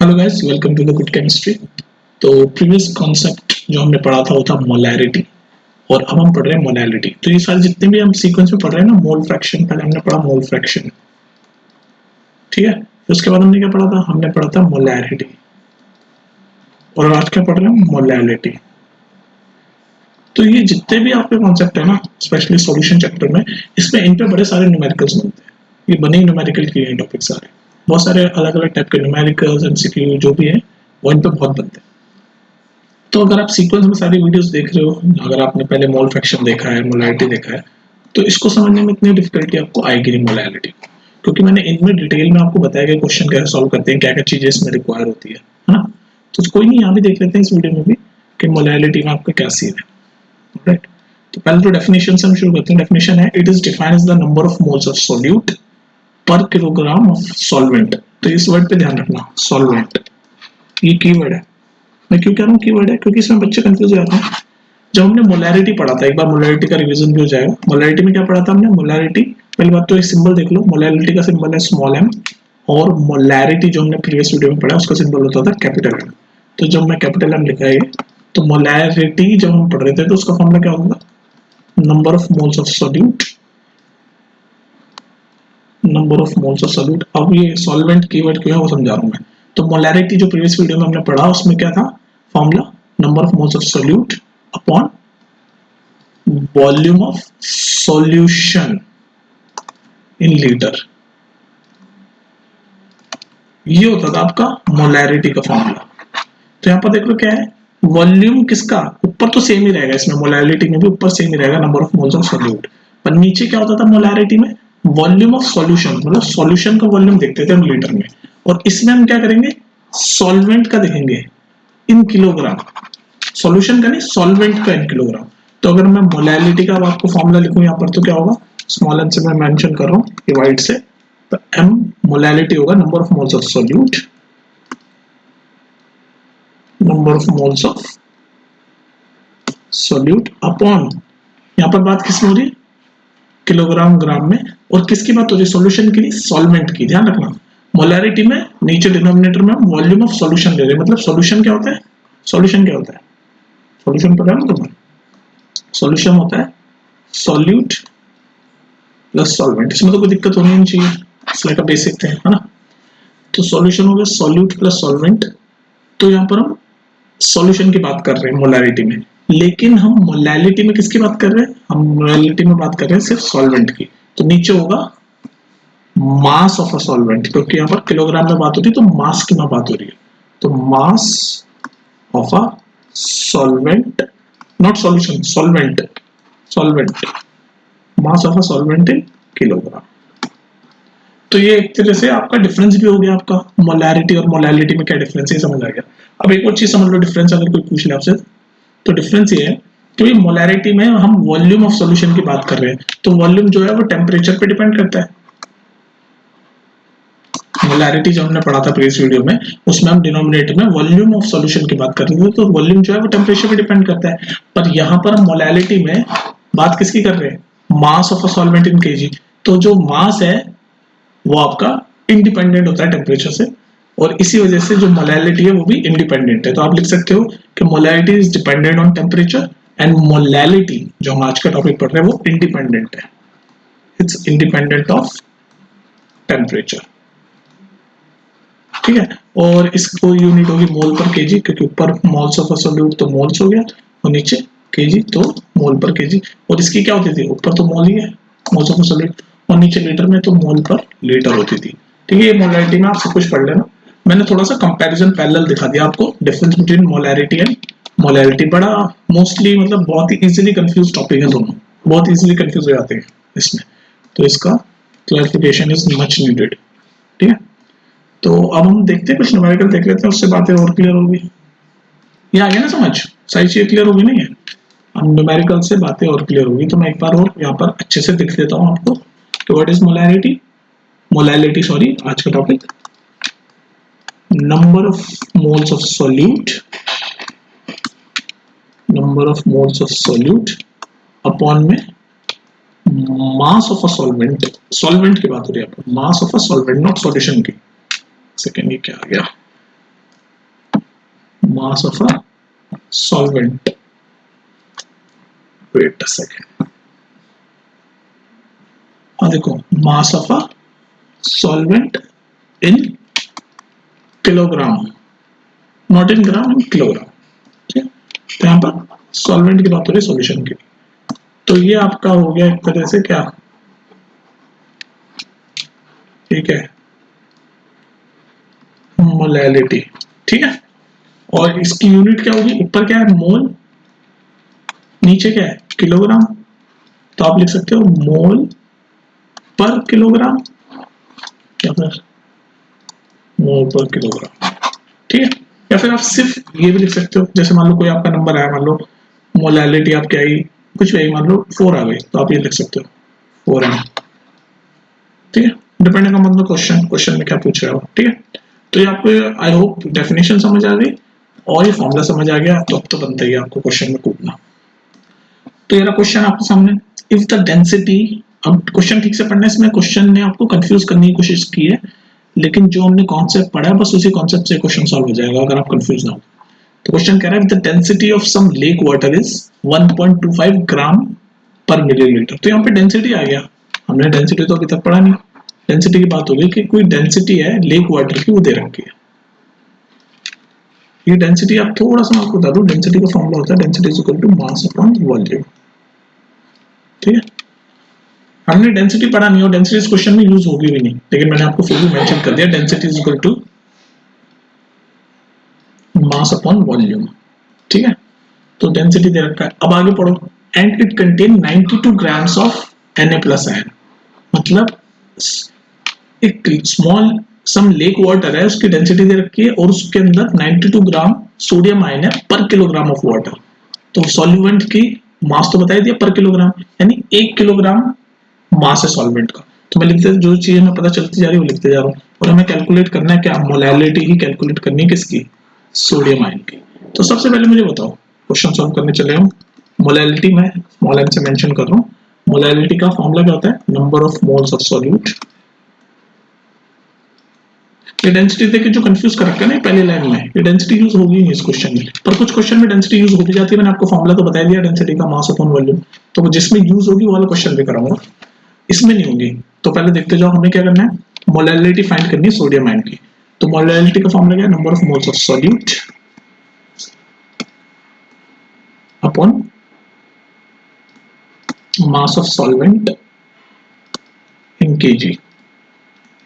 Hello guys, welcome to the good chemistry. तो previous concept जो हमने पढ़ा था वो था मोलैरिटी, और अब हम पढ़ रहे हैं मोलैलिटी। तो ये सारे जितने भी हम सीक्वेंस में पढ़ रहे हैं ना, मोल फ्रैक्शन पहले हमने पढ़ा, मोल फ्रैक्शन, ठीक है। फिर उसके बाद हमने क्या पढ़ा था, हमने पढ़ा था मोलैरिटी, और आज क्या पढ़ रहे हैं, मोलैलिटी। तो ये जितने भी आपके कॉन्सेप्ट है ना, स्पेशली सॉल्यूशन चैप्टर में, इसमें इन पे बड़े सारे न्यूमेरिकल्स बनते हैं। ये बने ही न्यूमेरिकल के लिए टॉपिक सारे, बहुत सारे अलग अलग टाइप के न्यूमेरिकल्स, एमसीक्यू जो भी है वो इन पे बहुत बनते हैं। तो अगर आप सीक्वेंस में सारी वीडियोस देख रहे हो, अगर आपने पहले मोल फ्रैक्शन देखा है, मोलैलिटी देखा है, तो इसको समझने में इतनी डिफिकल्टी आपको आएगी नहीं मोलैलिटी, क्योंकि मैंने इनमें डिटेल में आपको बताया कि क्वेश्चन कैसे सॉल्व करते हैं, क्या क्या चीजें इसमें रिक्वायर होती है ना। तो कोई नहीं, यहाँ भी देख लेते हैं इस वीडियो में भी कि मोलैलिटी में आपका क्या सीन है, राइट। तो पहले तो डेफिनेशन से हम शुरू करते हैं। डेफिनेशन है, it is defined as the number of moles of solute per kilogram of solvent. तो इस वर्ड पे ध्यान रखना, सॉल्वेंट, ये कीवर्ड है। मैं क्यों कह रहा हूँ कीवर्ड है, क्योंकि इसमें बच्चे कंफ्यूज हो जाते हैं। जब हमने मोलैरिटी पढ़ा था, एक बार मोलैरिटी का रिवीजन भी हो जाएगा। मोलैरिटी में क्या पढ़ा था हमने, मोलैरिटी, पहली बात तो एक सिंबल देख लो, मोलैरिटी का सिंबल है स्मॉल एम, और मोलैरिटी जो हमने प्रीवियस वीडियो में पढ़ा उसका सिंबल होता था कैपिटल एम। तो जब मैं कैपिटल एम लिखा है, तो मोलैरिटी जब हम पढ़ रहे थे तो उसका फॉर्मूला क्या होगा, number of moles of solute, number of moles of solute. अब ये सॉल्वेंट कीवर्ड क्यों है वो समझा रहा हूं मैं। तो मोलैरिटी जो प्रीवियस वीडियो में हमने पढ़ा उसमें क्या था formula, number of moles of solute upon volume of solution in litre, ये होता था आपका मोलैरिटी का फॉर्मूला। तो यहाँ पर देख लो क्या है, वॉल्यूम किसका, ऊपर तो सेम ही रहेगा, इसमें मोलैरिटी में भी ऊपर सेम ही रहेगा, number of moles of solute, पर नीचे क्या होता था मोलैरिटी में, वॉल्यूम ऑफ सॉल्यूशन, मतलब सॉल्यूशन का वॉल्यूम देखते थे हम लीटर में, और इसमें हम क्या करेंगे, सॉल्वेंट का देखेंगे इन किलोग्राम, सॉल्यूशन का नहीं, सॉल्वेंट का इन किलोग्राम। तो अगर मैं मोलैलिटी का आपको फॉर्मूला लिखूं यहाँ पर, तो क्या होगा, स्मॉल एन से मैं मेंशन कर रहा हूँ डिवाइड से, तो एम मोलैलिटी होगा number of moles of solute, number of moles of solute upon, यहाँ पर बात किस में हो रही है, किलोग्राम ग्राम में, और किसकी बात हो रही है, सॉल्यूशन की नहीं, सॉल्वेंट की, ध्यान रखना। मोलैरिटी में नीचे डिनोमिनेटर में वॉल्यूम ऑफ सॉल्यूशन ले रहे हैं, मतलब सॉल्यूशन क्या होता है, सॉल्यूशन क्या होता है, सॉल्यूशन पता है ना तुम्हें, सॉल्यूशन होता है सॉल्यूट प्लस सॉल्वेंट, इसमें तो कोई दिक्कत होनी नहीं चाहिए, it's like a basic thing, है ना। तो सॉल्यूशन हो गया सॉल्यूट प्लस सॉल्वेंट। तो यहाँ पर हम सॉल्यूशन की बात कर रहे हैं मोलैरिटी में, लेकिन हम मोलैलिटी में किसकी बात कर रहे हैं, हम मोलैलिटी में बात कर रहे हैं सिर्फ सॉल्वेंट की। तो नीचे होगा मास ऑफ अ सॉल्वेंट, क्योंकि यहाँ पर किलोग्राम में बात होती है तो मास की में बात हो रही है। तो मास of a solvent, not solution, solvent, solvent, mass of a solvent in kilogram. तो ये एक तरह से आपका डिफरेंस भी हो गया, आपका मोलैरिटी और मोलैलिटी में क्या डिफरेंस है समझ आ गया। अब एक और चीज समझ लो डिफरेंस, अगर कोई पूछ ले आपसे, तो डिफरेंस ये है कि मोलैरिटी में हम वॉल्यूम ऑफ सॉल्यूशन की बात कर रहे हैं, तो वॉल्यूम जो है वो टेम्परेचर पे डिपेंड करता है। मोलैरिटी जो हमने पढ़ा था प्रीवियस वीडियो में, उसमें हम डिनोमिनेटर में वॉल्यूम ऑफ सॉल्यूशन की बात कर रहे थे, तो वॉल्यूम जो है वो टेम्परेचर पे डिपेंड करता है। पर यहाँ पर हम मोलैलिटी में बात किसकी कर रहे हैं, मास of a solvent in KG. तो जो मास है वो आपका इंडिपेंडेंट होता है टेम्परेचर से, और इसी वजह से जो मोलैलिटी है वो भी इंडिपेंडेंट है। तो आप लिख सकते हो कि molality is dependent on temperature, and molality जो हम आज का टॉपिक पढ़ रहे हैं वो इंडिपेंडेंट है, इट्स इंडिपेंडेंट ऑफ टेम्परेचर, ठीक है। और इसको यूनिट होगी मोल पर केजी, क्योंकि ऊपर मोल्स ऑफ अ सॉल्यूट तो मोल्स हो गया, और नीचे केजी तो मोल पर केजी। और इसकी क्या होती थी, ऊपर तो मोल ही है, मोल्स ऑफ अ सॉल्यूट, और नीचे लीटर में तो मोल पर लीटर होती थी, ठीक है। ये मोलैरिटी में आप सब कुछ पढ़ लेना। मैंने थोड़ा सा कंपैरिजन पैरेलल दिखा दिया आपको, difference between molarity and molality. बड़ा मोस्टली मतलब बहुत ही इजीली कंफ्यूज टॉपिक है दोनों, बहुत इजीली कंफ्यूज हो जाते हैं इसमें, तो इसका क्लैरिफिकेशन इज मच नीडेड, ठीक है। तो अब हम देखते हैं, कुछ न्यूमेरिकल देख लेते हैं, उससे बातें और क्लियर होगी। ये आ गया ना समझ, सारी चीजें क्लियर होगी नहीं है, हम न्यूमेरिकल से बातें और क्लियर होगी। तो मैं एक बार और यहाँ पर अच्छे से दिख देता हूँ आपको कि what is molarity, molality sorry, आज का topic, number of moles of solute, number of moles of solute upon में mass of a solvent, solvent की बात हो रही है, mass of a solvent, not solution की। सेकेंड ये क्या आ गया, mass of a solvent, wait a second, और देखो mass of a solvent in kilogram, not in gram, in kilogram. ठीक है, तो यहाँ पर सॉल्वेंट की बात हो रही है सॉल्यूशन की। तो ये आपका हो गया एक तरह से क्या, ठीक है, मोलैलिटी। ठीक है, और इसकी यूनिट क्या होगी, ऊपर क्या है मोल, नीचे क्या है किलोग्राम। तो आप लिख सकते हो मोल पर किलोग्राम या फिर मोल पर किलोग्राम। ठीक है, या फिर आप सिर्फ ये भी लिख सकते हो, जैसे मान लो कोई आपका नंबर आया, मान लो मोलैलिटी आपकी आई कुछ भी, मान लो 4 आ गई, तो आप ये लिख सकते हो 4m। ठीक है, depending on the question, question में क्या पूछ रहे हो। ठीक है, तो ये आपको आई होप डेफिनेशन समझ आ गई और ये फॉर्मूला समझ आ गया, तो अब तो बनता ही है आपको क्वेश्चन में कूदना। तो ये क्वेश्चन आपके सामने, इफ द डेंसिटी, अब क्वेश्चन ठीक से पढ़ने, इसमें क्वेश्चन ने आपको कंफ्यूज करने की कोशिश की है, लेकिन जो हमने कॉन्सेप्ट पढ़ा है बस उसी कॉन्सेप्ट से क्वेश्चन सॉल्व हो जाएगा अगर आप कंफ्यूज ना हो। तो क्वेश्चन कह रहा है the density of some lake water is 1.25 gram per millilitre. तो यहाँ पे डेंसिटी आ गया, हमने डेंसिटी तो अभी तक पढ़ा नहीं। डेंसिटी की बात हो गई कि कोई डेंसिटी है लेक वाटर की, वो दे रखी है। ये डेंसिटी आप थोड़ा सा आपको बता दूं, डेंसिटी का फॉर्मूला होता है density is equal to mass upon volume. ठीक है, हमने डेंसिटी पढ़ा नहीं और डेंसिटी इस क्वेश्चन में यूज होगी भी नहीं, लेकिन मैंने आपको फिर भी मेंशन कर दिया, density is equal to mass upon volume. ठीक है, तो डेंसिटी दे रखा है। अब आगे पढ़ो, and it contain 92 grams of Na plus ion, मतलब एक स्मॉल सम लेक वाटर है, उसकी डेंसिटी दे रखी है और उसके अंदर 92 ग्राम सोडियम आयन है पर किलोग्राम ऑफ वाटर। तो सॉल्वेंट की मास तो बता दिया पर किलोग्राम, यानी 1 किलोग्राम मास है सॉल्वेंट का। तो मैं लिखते, जो चीज हमें पता चलती जा रही है वो लिखते जा रहा हूँ, और हमें कैलकुलेट करना है क्या, मोलैलिटी ही कैलकुलेट करनी है किसकी, सोडियम आयन की। तो सबसे पहले मुझे बताओ, क्वेश्चन सॉल्व करने चले हम, मोलैलिटी में स्मॉल एम से मेंशन कर रहा हूँ। मोलैलिटी का फॉर्मूला क्या होता है, number of moles of solute. ये डेंसिटी देके जो कंफ्यूज कर रखा है ना पहले लाइन में, ये डेंसिटी यूज होगी नहीं इस क्वेश्चन में, पर कुछ क्वेश्चन में डेंसिटी यूज हो भी जाती है। मैंने आपको फॉर्मूला तो बता दिया डेंसिटी का, मास अपॉन वॉल्यूम। तो जिसमें यूज होगी वो वाला क्वेश्चन भी कराऊंगा, इसमें नहीं होगी। तो पहले देखते जाओ, हमें क्या करना है, मोलैलिटी फाइंड करनी है सोडियम आयन की। तो मोलैलिटी का फॉर्मूला क्या है, number of moles of solute upon mass of solvent in KG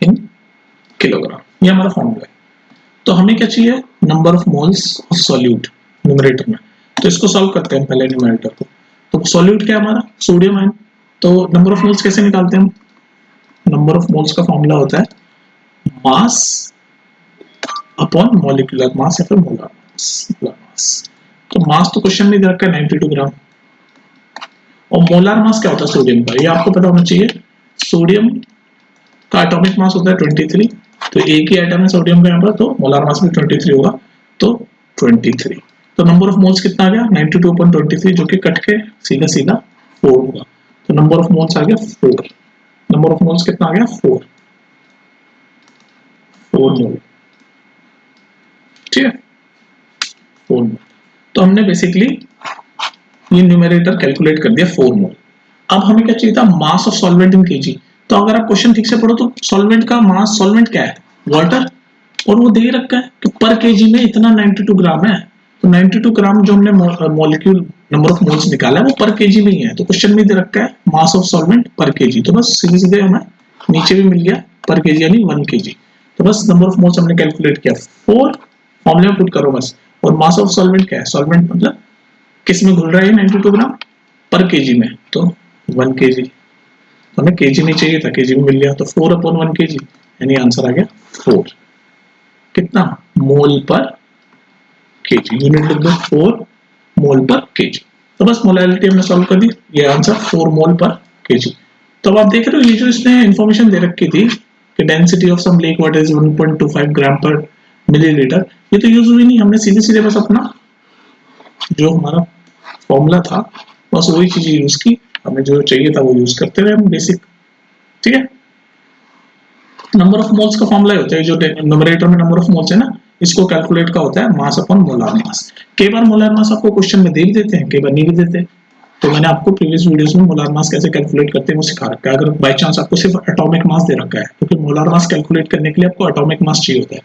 in kilogram, ये हमारा फॉर्मूला है। तो हमें क्या चाहिए, number of moles of solute numerator में। तो इसको सॉल्व करते हैं पहले न्यूमरेटर को। तो सॉल्यूट क्या है हमारा, सोडियम आयन। तो नंबर ऑफ मोल्स कैसे निकालते हैं हम, नंबर ऑफ मोल्स का फॉर्मूला होता है मास अपॉन मॉलिक्यूलर मास या फिर मोलर मास। तो मास तो क्वेश्चन में दे रखा है 92 ग्राम, और मोलर मास क्या होता है सोडियम का, ये आपको पता होना चाहिए। सोडियम का एटॉमिक मास होता है 23, तो एक ही एटम है सोडियम का यहाँ पर, तो मोलर मास भी 23 होगा, तो 23। तो नंबर ऑफ मोल्स कितना आ गया, 92 अपॉन 23, जो कि कट के सीधा सीधा 4 होगा। तो नंबर ऑफ मोल्स आ गया 4। नंबर ऑफ मोल्स कितना आ गया, 4 मोल। ठीक है, 4 मोल। तो हमने बेसिकली ये न्यूमरेटर कैलकुलेट कर दिया 4 मोल। अब हमें क्या चाहिए था, mass of solvent in KG. तो अगर आप क्वेश्चन ठीक से पढ़ो तो सॉल्वेंट का मास, सॉल्वेंट क्या है, वाटर, और वो दे रखा है कि पर केजी में इतना 92 ग्राम है। तो 92 ग्राम जो हमने मॉलिक्यूल नंबर ऑफ मोल्स निकाला है वो पर केजी में ही है। तो क्वेश्चन में दे रखा है मास ऑफ सॉल्वेंट पर केजी, तो बस सीधे सीधे हमें नीचे भी मिल गया पर केजी यानी 1 केजी। तो बस नंबर ऑफ मोल्स हमने कैलकुलेट किया 4, फॉर्मूले में पुट करो बस। और मास ऑफ सॉल्वेंट क्या है, सॉल्वेंट मतलब किस में घुल रहा है 92 ग्राम पर केजी में, तो 1 केजी। तो हमें केजी नहीं चाहिए था, केजी में मिल गया, तो 4 अपॉन 1 केजी, यानी आंसर आ गया 4। कितना, मोल पर केजी, यूनिट लिख दो 4 मोल पर केजी। तो बस मोलैलिटी हमने सॉल्व कर दी, ये आंसर 4 मोल पर केजी। तो अब आप देख रहे हो ये जो इसने इंफॉर्मेशन दे रखी थी कि density of some lake water is 1.25 gram per millilitre, ये तो यूज हुई नहीं, हमने सीधे सीधे बस अपना जो हमारा फॉर्मूला था बस वही चीज यूज की, हमें जो चाहिए था वो यूज करते रहे हम बेसिक। ठीक है, नंबर ऑफ मोल्स का फॉर्मूला होता है, जो न्यूमरेटर में नंबर ऑफ मोल्स है ना, इसको कैलकुलेट का होता है मास अपॉन मोलार मास। कई बार मोलार मास आपको क्वेश्चन में दे भी देते हैं, कई बार नहीं भी देते। तो मैंने आपको प्रीवियस वीडियोस में मोलार मास कैसे कैलकुलेट करते हैं वो सिखा रखा है। अगर बाय चांस आपको सिर्फ एटॉमिक मास दे रखा है तो फिर मोलार मास कैलकुलेट करने के लिए आपको एटॉमिक मास चाहिए होता है।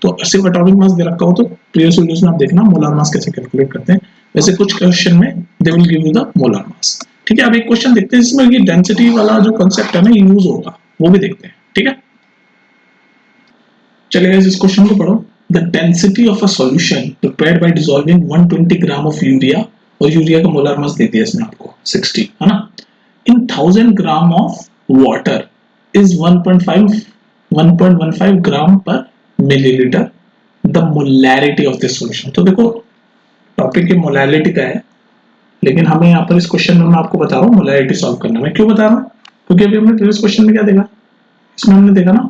तो सिर्फ एटॉमिक मास दे रखा हो तो प्रीवियस वीडियोस में आप देखना मोलार मास कैसे कैलकुलेट करते हैं। वैसे कुछ क्वेश्चन में they will give you the molar mass. ठीक है, अब एक क्वेश्चन देखते हैं जिसमें ये डेंसिटी वाला जो कांसेप्ट है ना यूज होगा, वो भी देखते हैं। ठीक है, चलिए गाइस इस क्वेश्चन को पढ़ो। The density of a solution prepared by dissolving 120 gram of urea, और यूरिया का मोलार मास दे दिया इसने आपको 60, है ना, इन 1000 gram of water is 1.15 gram per millilitre the molarity of this solution. तो देखो टॉपिक ये मोलैरिटी का है, लेकिन हमें यहाँ पर इस क्वेश्चन में मैं आपको बता रहा हूँ मोलैरिटी सॉल्व करना। मैं क्यों बता रहा हूँ, क्योंकि अभी हमने प्रीवियस क्वेश्चन में क्या देखा, इसमें हमने देखा ना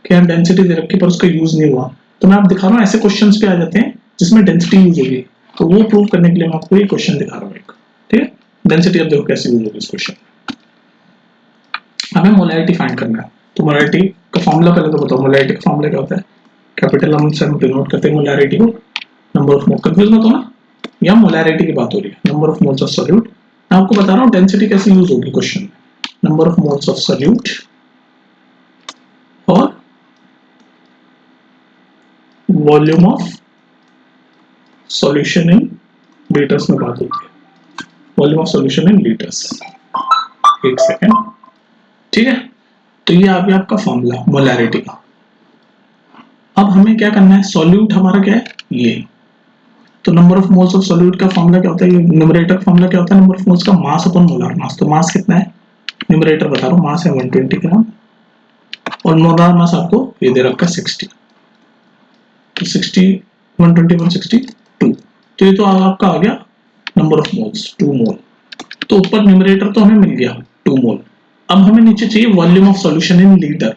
कि यहाँ डेंसिटी दे रखी पर उसका यूज नहीं हुआ। तो मैं आप दिखा रहा हूँ ऐसे क्वेश्चंस पे आ जाते हैं जिसमें डेंसिटी यूज होगी, तो वो प्रूव करने के लिए मैं आपको ये क्वेश्चन दिखा रहा हूँ एक। ठीक है, डेंसिटी अब देखो कैसे यूज होगी इस क्वेश्चन। हमें मोलैरिटी फाइंड करना है, तो मोलैरिटी का फॉर्मूला पहले तो बताओ। मोलैरिटी का फॉर्मूला क्या होता है, कैपिटल हम से डिनोट करते हैं मोलैरिटी को नंबर ऑफ मोल। कंफ्यूज मत हो ना, यहाँ मोलैरिटी की बात हो रही है, number of moles of solute. मैं आपको बता रहा हूँ डेंसिटी कैसे यूज होगी क्वेश्चन में। Number of moles of solute और volume of solution in litres में बात होती है, volume of solution in litres. एक सेकेंड, ठीक है, तो ये आ गया आपका फॉर्मूला मोलैरिटी का। अब हमें क्या करना है, सॉल्यूट हमारा क्या है ये, तो number of moles of solute का फॉर्मूला क्या होता है, ये न्यूमरेटर फॉर्मूला क्या होता है, नंबर ऑफ मोल्स का मास अपॉन मोलार मास। तो मास कितना है, न्यूमरेटर बता रहा हूँ, मास है 120 ग्राम और मोलार मास आपको ये दे रखा है 60। तो 60 120 162, तो ये तो आपका आ गया नंबर ऑफ मोल्स 2 मोल। तो ऊपर न्यूमरेटर तो हमें मिल गया 2 मोल। अब हमें नीचे चाहिए volume of solution in litre.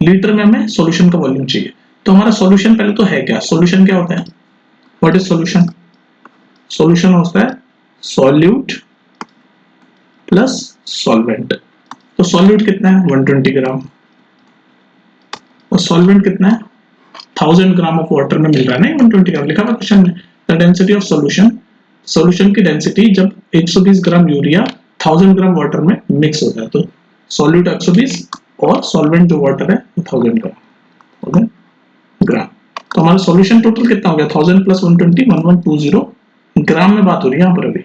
Litre में हमें सॉल्यूशन का वॉल्यूम चाहिए। तो हमारा सॉल्यूशन पहले तो है क्या, सॉल्यूशन क्या होता है, व्हाट इज सॉल्यूशन, सॉल्यूशन होता है सॉल्यूट प्लस सॉल्वेंट। तो सॉल्यूट कितना है 120 ग्राम और सॉल्वेंट कितना है 1000 ग्राम ऑफ वाटर में मिल रहा है ना, 120 ग्राम लिखा हुआ क्वेश्चन में। The density of solution, solution की डेंसिटी जब 120 ग्राम यूरिया 1000 ग्राम वाटर में मिक्स होता है, तो सॉल्यूट 120 और सॉल्वेंट जो वाटर है 1000 ग्राम। तो हमारा सॉल्यूशन टोटल कितना हो गया 1000 प्लस 120 1120 ग्राम में बात हो रही है यहाँ पर अभी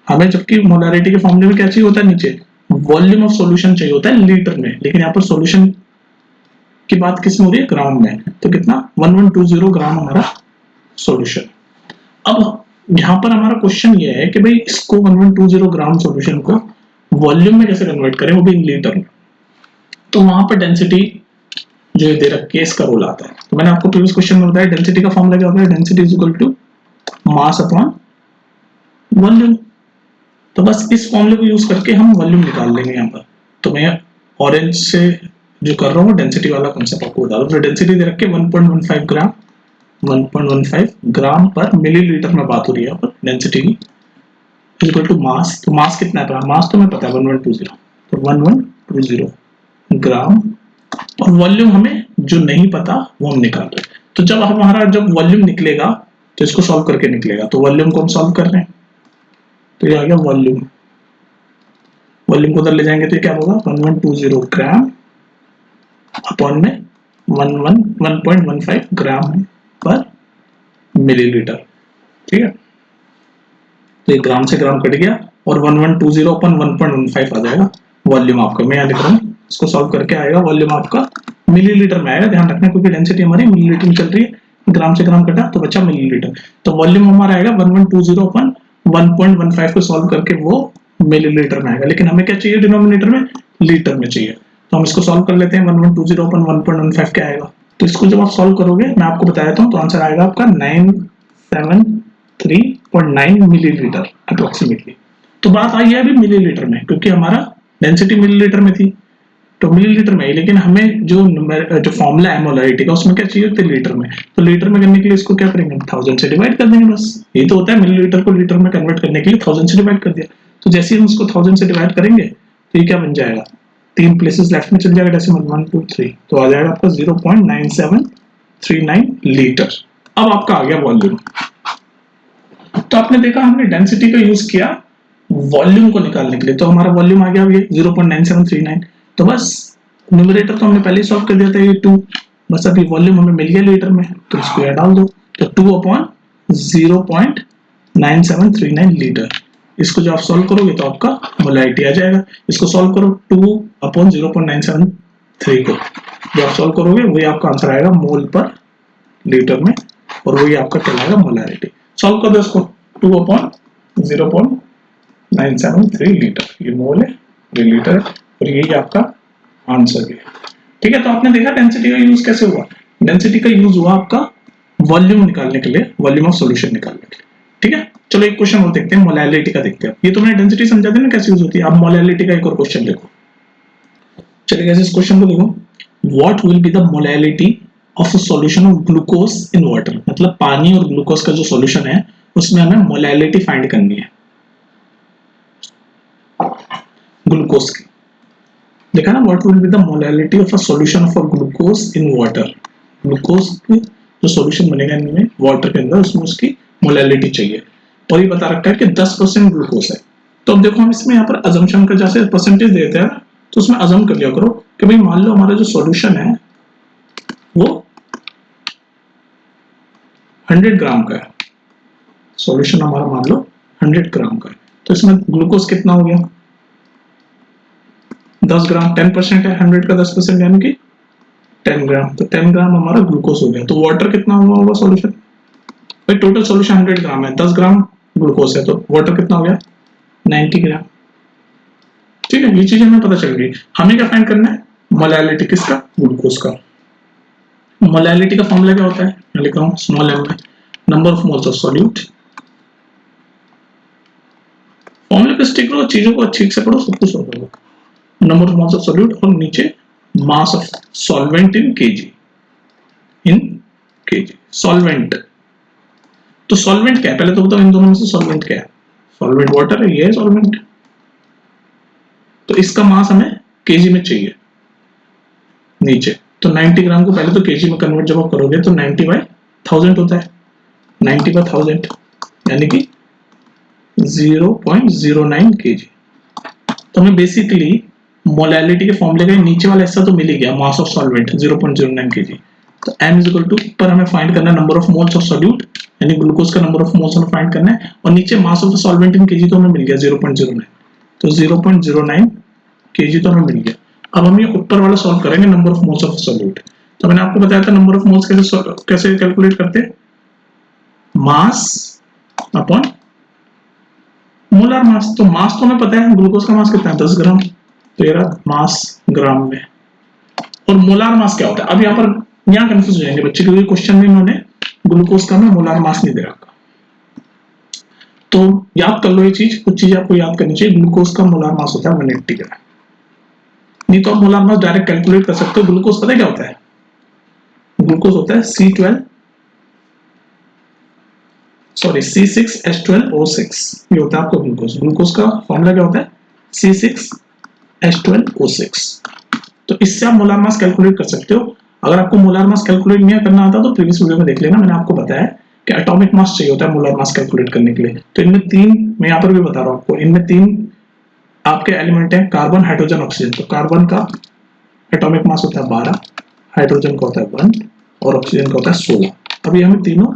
हमें, जबकि मोलैरिटी के फॉर्मूले में क्या चाहिए होता है नीचे वॉल्यूम ऑफ सॉल्यूशन चाहिए होता है लीटर में, लेकिन यहाँ पर सॉल्यूशन की बात किस में हो रही है, ग्राम में। तो कितना 1120 ग्राम हमारा सॉल्यूशन। अब यहाँ पर हमारा क्वेश्चन ये है कि भाई इसको 1120 ग्राम सॉल्यूशन को वॉल्यूम में कैसे कन्वर्ट करें, वो भी लीटर में। तो वहां पर डेंसिटी जो दे रखी है इसका रोल आता है। तो मैंने आपको प्रीवियस क्वेश्चन में बताया डेंसिटी का फॉर्मूला क्या होता है, density is equal to mass upon volume. तो बस इस फॉर्मूले को यूज करके हम वॉल्यूम निकाल लेंगे यहाँ पर। तो मैं ऑरेंज से जो कर रहा हूँ डेंसिटी वाला कॉन्सेप्ट आपको बता दूं। डेंसिटी दे रखे 1.15 ग्राम, 1.15 ग्राम पर मिलीलीटर में बात हो रही है यहाँ पर डेंसिटी की, इक्वल टू मास। तो मास कितना है, मास तो हमें पता है 1120, तो 1120 ग्राम, और वॉल्यूम हमें जो नहीं पता वो हम निकाल रहे हैं। तो जब हमारा जब वॉल्यूम निकलेगा तो इसको सॉल्व करके निकलेगा। तो वॉल्यूम को हम सॉल्व कर रहे हैं, तो ये आ गया वॉल्यूम। वॉल्यूम को उधर ले जाएंगे तो ये क्या होगा 1120 ग्राम अपॉन में 1.15 ग्राम पर मिलीलीटर। ठीक है, तो ये ग्राम से ग्राम कट गया और 1120 अपन 1.15 आ जाएगा वॉल्यूम आपका। मैं यहाँ लिख रहा हूँ, इसको सॉल्व करके आएगा वॉल्यूम आपका मिलीलीटर में आएगा। ध्यान रखना क्योंकि डेंसिटी हमारी मिलीलीटर में चल रही है, ग्राम से ग्राम कटा तो बचा मिलीलीटर। तो वॉल्यूम हमारा आएगा 1120 अपन 1.15 को सॉल्व करके वो मिलीलीटर में आएगा, लेकिन हमें क्या चाहिए डिनोमिनेटर में, लीटर में चाहिए। तो हम इसको सॉल्व कर लेते हैं। 1120 अपन 1.15 क्या आएगा, तो इसको जब आप सॉल्व करोगे मैं आपको बता देता हूँ, तो आंसर आएगा आपका 973.9 मिलीलीटर अप्रोक्सीमेटली। तो बात आई है अभी मिलीलीटर में, क्योंकि हमारा डेंसिटी मिलीलीटर में थी तो मिलीलीटर में, लेकिन हमें जो फॉर्मूला है मोलैरिटी का उसमें क्या चाहिए होता है लीटर में। तो लीटर में करने के लिए इसको क्या करेंगे 1000 से डिवाइड कर देंगे, बस ये तो होता है। मिलीलीटर को लीटर में कन्वर्ट करने के लिए 1000 से डिवाइड कर दिया। तो जैसे ही हम उसको 1000 से डिवाइड करेंगे तो ये क्या बन जाएगा, 3 प्लेसेस लेफ्ट में चल जाएगा डेसिमल 1 2 3, तो आ जाएगा आपका 0.9739 लीटर। अब आपका आ गया वॉल्यूम। तो आपने देखा हमने डेंसिटी का यूज किया वॉल्यूम को निकालने के लिए, तो हमारा वॉल्यूम आ गया ये 0.9739। तो बस न्यूमरेटर तो हमने पहले सॉल्व कर दिया था, ये 2, बस अभी वॉल्यूम हमें मिल गया लीटर में, तो इसको यहाँ डाल दो। तो 2/0.9739 लीटर। इसको जब आप सॉल्व करोगे तो आपका मोलैरिटी आ जाएगा। इसको सॉल्व करो 2/0.973 को, जो आप सॉल्व करोगे वही आपका आंसर आएगा मोल पर लीटर में, और वही आपका कहलाएगा मोलैरिटी। सॉल्व कर दो इसको, 2/0.973 लीटर, ये मोल है, ये लीटर है, और यही आपका आंसर है। ठीक है, तो आपने देखा डेंसिटी का यूज कैसे हुआ। डेंसिटी का यूज हुआ आपका वॉल्यूम निकालने के लिए, वॉल्यूम ऑफ सॉल्यूशन निकालने के लिए। ठीक है, चलो एक क्वेश्चन और देखते हैं, मोलैरिटी का देखते हैं। ये तो मैंने डेंसिटी समझा दी ना कैसे यूज होती है। अब मोलैरिटी का एक और क्वेश्चन देखो। चलिए कैसे इस क्वेश्चन को देखो। What will be the molarity of a solution of glucose in water. मतलब पानी और ग्लूकोज का जो सॉल्यूशन है उसमें हमें मोलैरिटी फाइंड करनी है ग्लूकोज की। देखा ना, what will be the molarity of a solution of glucose in water. Glucose जो सॉल्यूशन बनेगा इनमें वाटर के अंदर, उसमें उसकी मोलैरिटी चाहिए, और ये बता रखा है कि 10% ग्लूकोज है। तो अब देखो हम इसमें यहाँ पर अजम्पशन का जैसे परसेंटेज देते हैं, तो उसमें अजम कर लिया करो कि भाई मान लो हमारा जो सॉल्यूशन है वो 100 ग्राम का है। सॉल्यूशन हमारा मान लो 100 ग्राम का है, तो इसमें ग्लूकोज कितना हो गया 10 ग्राम। 10% है 100 का 10%, यानी कि 10 ग्राम। तो 10 ग्राम हमारा ग्लूकोज हो गया। तो वाटर कितना हुआ होगा सॉल्यूशन, भाई टोटल सॉल्यूशन 100 ग्राम है, 10 ग्राम ग्लूकोज है, तो वाटर कितना हो गया 90 ग्राम। ठीक है, ये चीज हमें पता चल गई। हमें क्या फाइंड करना है, मोलैरिटी किसका, ग्लूकोज का। मोलैरिटी का फॉर्मूला क्या होता है, मैं लिख रहा हूं स्मॉल m में number of moles of solute. फॉर्मूले पे स्टिक करो, चीजों को अच्छे से पढ़ो, सब कुछ होगा। Number of moles of solute और नीचे mass of solvent in KG, solvent. तो सॉल्वेंट क्या है पहले तो बताओ, इन दोनों में से सॉल्वेंट क्या है। सॉल्वेंट वाटर है, ये है सॉल्वेंट। तो इसका मास हमें केजी में चाहिए नीचे। तो 90 ग्राम को पहले तो केजी में कन्वर्ट जब आप करोगे तो 90/1000 होता है। 90/1000 यानी कि 0.09 केजी। तो हमें बेसिकली मोलैरिटी के फॉर्मूले का नीचे वाला हिस्सा तो मिल ही गया, मास ऑफ सॉल्वेंट 0.09 केजी। तो m इज इक्वल टू, ऊपर हमें फाइंड करना है number of moles of solute, यानी ग्लूकोज का नंबर ऑफ मोल्स हमें फाइंड करना है, और नीचे mass of solvent in KG तो हमें मिल गया 0.09। तो 0.09 केजी तो हमें मिल गया। अब हम ये ऊपर वाला सॉल्व करेंगे number of moles of solute. तो मैंने आपको बताया था नंबर ऑफ मोल्स कैसे कैलकुलेट करते हैं, मास अपॉन मोलर मास। तो मास तो हमें पता है, ग्लूकोज का मास कितना है 10 ग्राम, तो ये रहा मास ग्राम में। और मोलार मास क्या होता है, अब यहाँ पर यहाँ कंफ्यूज हो जाएंगे बच्चे, क्योंकि क्वेश्चन में इन्होंने ग्लूकोज का में मोलार मास नहीं दे रखा। तो याद कर लो ये चीज, कुछ चीज आपको याद करनी चाहिए। ग्लूकोज का मोलार मास होता है 180 ग्राम। नहीं तो आप मोलार मास डायरेक्ट कैलकुलेट कर सकते हो। ग्लूकोज पता है क्या होता है, ग्लूकोज होता है C6H12O6, ये होता है आपका ग्लूकोज। ग्लूकोज का फॉर्मूला क्या होता है C6H12O6। तो इससे आप मोलार मास कैलकुलेट कर सकते हो। अगर आपको मोलार मास कैलकुलेट नहीं करना आता तो प्रीवियस वीडियो में देख लेना, मैंने आपको बताया कि एटॉमिक मास चाहिए होता है मोलार मास कैलकुलेट करने के लिए। तो इनमें तीन, मैं यहाँ पर भी बता रहा हूँ आपको, इनमें तीन आपके एलिमेंट हैं, कार्बन हाइड्रोजन ऑक्सीजन। तो कार्बन का एटॉमिक मास होता है 12, हाइड्रोजन का होता है 1 और ऑक्सीजन का होता है 16। अभी हमें तीनों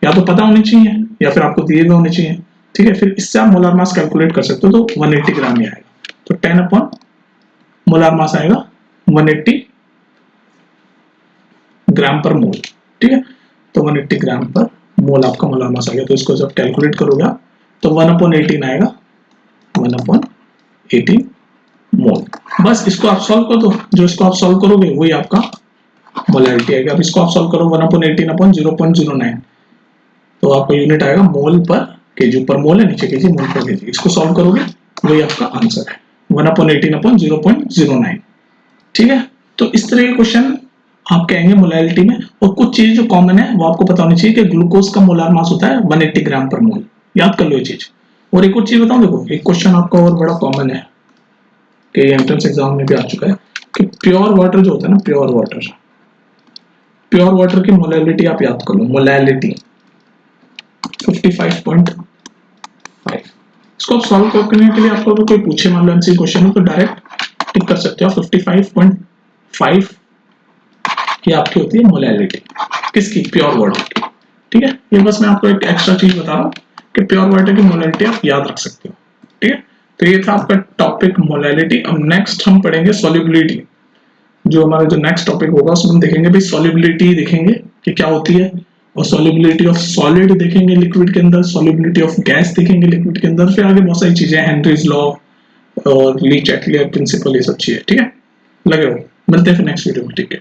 या तो पता होनी चाहिए या फिर आपको दिए हुए होने चाहिए। ठीक है, फिर इससे आप मोलार मास कैलकुलेट कर सकते हो। तो 180 ग्राम ही आएगा। तो 10 अपॉन मोलार मास आएगा 180 ग्राम पर मोल। ठीक है, तो 180 ग्राम पर मोल आपका मोलार मास आ गया। तो इसको जब कैलकुलेट करोगे तो 1/18 आएगा, 1/18 मोल। बस इसको आप सॉल्व कर दो, जो इसको आप सॉल्व करोगे वही आपका मोलैरिटी आएगा। अब इसको आप सॉल्व करो 1/18/0.09, तो आपका यूनिट आएगा मोल पर केजी। ऊपर मोल है, नीचे केजी, मोल पर केजी। इसको सॉल्व करोगे वही आपका आंसर है 1/18/0.09। ठीक है, तो इस तरह के क्वेश्चन आपके आएंगे मोलैरिटी में। और कुछ चीज जो कॉमन है वो आपको पता होनी चाहिए कि ग्लूकोज का मोलार मास होता है 180 ग्राम पर मोल। याद कर लो ये चीज। और एक और चीज बताऊं, देखो एक क्वेश्चन आपका और बड़ा कॉमन है कि एंट्रेंस एग्जाम में भी आ चुका है कि प्योर वाटर जो होता है ना, प्योर प्योर वाटर की मोलैलिटी आप याद कर लो, मोलैलिटी 55.5। इसको आप सॉल्व करने के लिए आपको अगर कोई पूछे मान लो एमसीक्यू क्वेश्चन तो डायरेक्ट टिक कर सकते हो 55.5 की आपकी होती है मोलैलिटी किसकी, प्योर वाटर की। ठीक है, ये बस मैं आपको एक एक्स्ट्रा चीज बता रहा हूँ कि प्योर वाटर की मोलैलिटी आप याद रख सकते हो। ठीक है, तो ये था आपका टॉपिक मोलैलिटी। अब नेक्स्ट हम पढ़ेंगे सॉल्युबिलिटी। जो हमारा जो नेक्स्ट टॉपिक होगा उसमें हम देखेंगे भाई सॉल्युबिलिटी देखेंगे कि क्या होती है, और सॉल्युबिलिटी ऑफ सॉलिड देखेंगे लिक्विड के अंदर, सॉल्युबिलिटी ऑफ गैस देखेंगे लिक्विड के अंदर, फिर आगे बहुत सारी चीजें, हेनरीज लॉ और ली चैटलियर प्रिंसिपल, ये सब चीजें। ठीक है, लगे हो, मिलते हैं फिर नेक्स्ट वीडियो में। ठीक है।